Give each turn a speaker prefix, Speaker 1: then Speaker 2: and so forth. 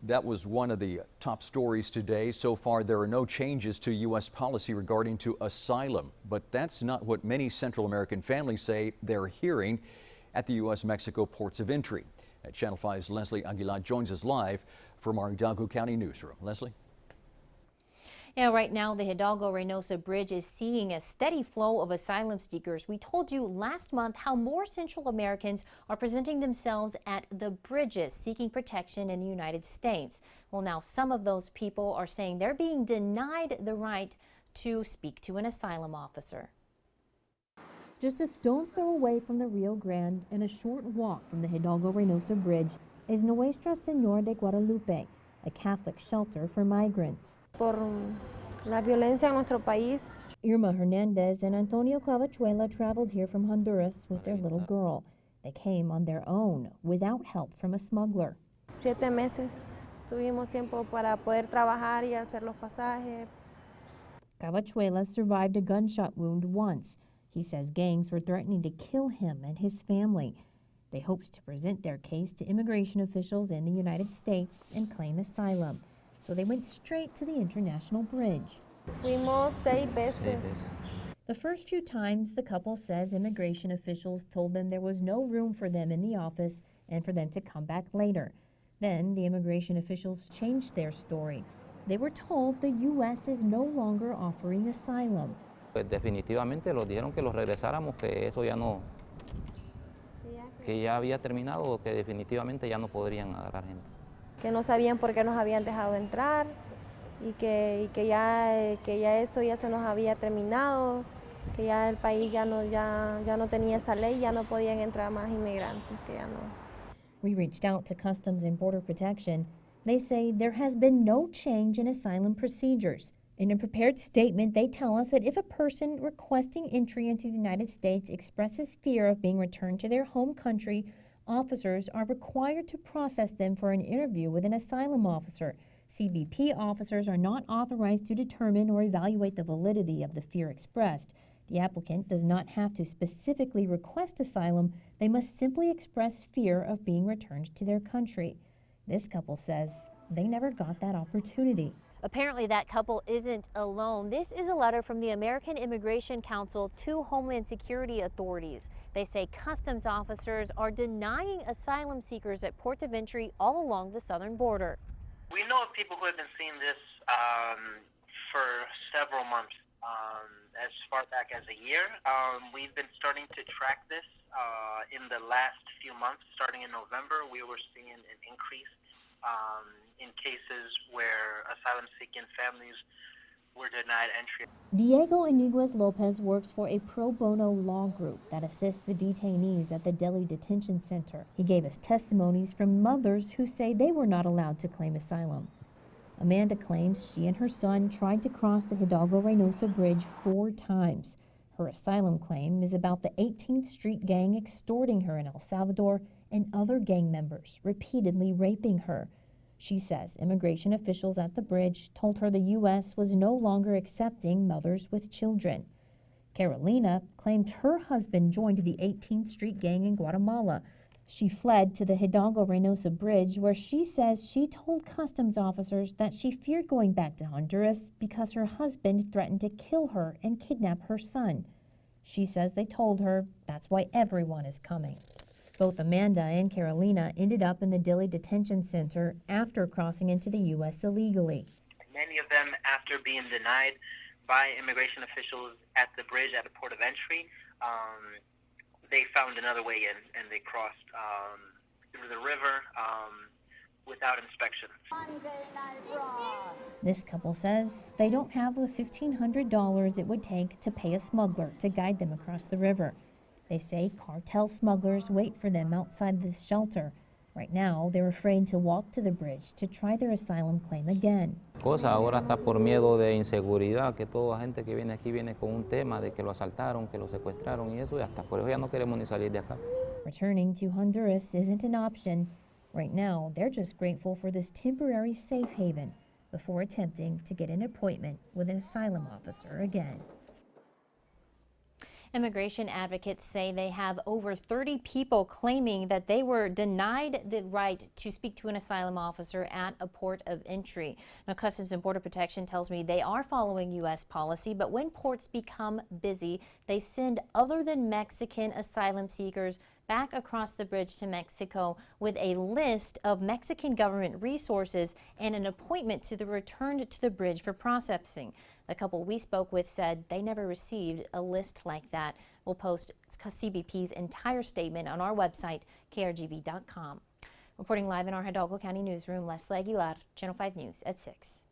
Speaker 1: That was one of the top stories today. So far, there are no changes to U.S. policy regarding to asylum, but that's not what many Central American families say they're hearing at the U.S.-Mexico ports of entry. At Channel 5's Leslie Aguilar joins us live from our Hidalgo County newsroom. Leslie?
Speaker 2: Yeah, right now the Hidalgo-Reynosa Bridge is seeing a steady flow of asylum seekers. We told you last month how more Central Americans are presenting themselves at the bridges seeking protection in the United States. Well, now some of those people are saying they're being denied the right to speak to an asylum officer. Just a stone's throw away from the Rio Grande and a short walk from the Hidalgo-Reynosa Bridge is Nuestra Señora de Guadalupe, a Catholic shelter for migrants.
Speaker 3: Por la violencia en nuestro país.
Speaker 2: Irma Hernandez and Antonio Cavachuela traveled here from Honduras with their little girl. They came on their own, without help from a smuggler.
Speaker 3: 7 meses. Tuvimos tiempo para poder trabajar y hacer los pasajes.
Speaker 2: Cavachuela survived a gunshot wound once. He says gangs were threatening to kill him and his family. They hoped to present their case to immigration officials in the United States and claim asylum. So they went straight to the international bridge.
Speaker 3: Fuimos 6 veces.
Speaker 2: The first few times, the couple says immigration officials told them there was no room for them in the office and for them to come back later. Then the immigration officials changed their story. They were told the U.S. is no longer offering asylum.
Speaker 4: Pues definitivamente los dijeron que los regresáramos, que eso ya no, que ya había terminado, que definitivamente ya no podrían agarrar gente.
Speaker 3: Que no sabían por qué nos habían dejado entrar y que ya eso ya se nos había terminado, que ya el país ya no tenía esa ley, ya no podían entrar más inmigrantes, que ya no.
Speaker 2: We reached out to Customs and Border Protection. They say there has been no change in asylum procedures. In a prepared statement, they tell us that if a person requesting entry into the United States expresses fear of being returned to their home country, officers are required to process them for an interview with an asylum officer. CBP officers are not authorized to determine or evaluate the validity of the fear expressed. The applicant does not have to specifically request asylum. They must simply express fear of being returned to their country. This couple says they never got that opportunity. Apparently that couple isn't alone. This is a letter from the American Immigration Council to Homeland Security authorities. They say customs officers are denying asylum seekers at ports of entry all along the southern border.
Speaker 5: We know of people who have been seeing this for several months, as far back as a year. We've been starting to track this in the last few months. Starting in November, we were seeing an increase in cases where asylum-seeking families were denied entry.
Speaker 2: Diego Iniguez Lopez works for a pro bono law group that assists the detainees at the Delhi Detention Center. He gave us testimonies from mothers who say they were not allowed to claim asylum. Amanda claims she and her son tried to cross the Hidalgo-Reynosa Bridge 4 times. Her asylum claim is about the 18th Street gang extorting her in El Salvador and other gang members repeatedly raping her. She says immigration officials at the bridge told her the U.S. was no longer accepting mothers with children. Carolina claimed her husband joined the 18th Street gang in Guatemala. She fled to the Hidalgo-Reynosa Bridge, where she says she told customs officers that she feared going back to Honduras because her husband threatened to kill her and kidnap her son. She says they told her that's why everyone is coming. Both Amanda and Carolina ended up in the Delhi Detention Center after crossing into the U.S. illegally.
Speaker 5: Many of them, after being denied by immigration officials at the bridge at the port of entry, they found another way in, and they crossed through the river without inspection.
Speaker 2: This couple says they don't have the $1,500 it would take to pay a smuggler to guide them across the river. They say cartel smugglers wait for them outside this shelter. Right now, they're afraid to walk to the bridge to try their asylum claim again.
Speaker 4: Ahora está por miedo de inseguridad, que toda gente que viene aquí viene con un tema de que lo asaltaron, que lo secuestraron y eso, y hasta por eso ya no queremos ni salir de acá.
Speaker 2: Returning to Honduras isn't an option. Right now, they're just grateful for this temporary safe haven before attempting to get an appointment with an asylum officer again.
Speaker 6: Immigration advocates say they have over 30 people claiming that they were denied the right to speak to an asylum officer at a port of entry. Now, Customs and Border Protection tells me they are following U.S. policy, but when ports become busy, they send other than Mexican asylum seekers back across the bridge to Mexico with a list of Mexican government resources and an appointment to the return to the bridge for processing. The couple we spoke with said they never received a list like that. We'll post CBP's entire statement on our website, krgv.com. Reporting live in our Hidalgo County newsroom, Leslie Aguilar, Channel 5 News at 6.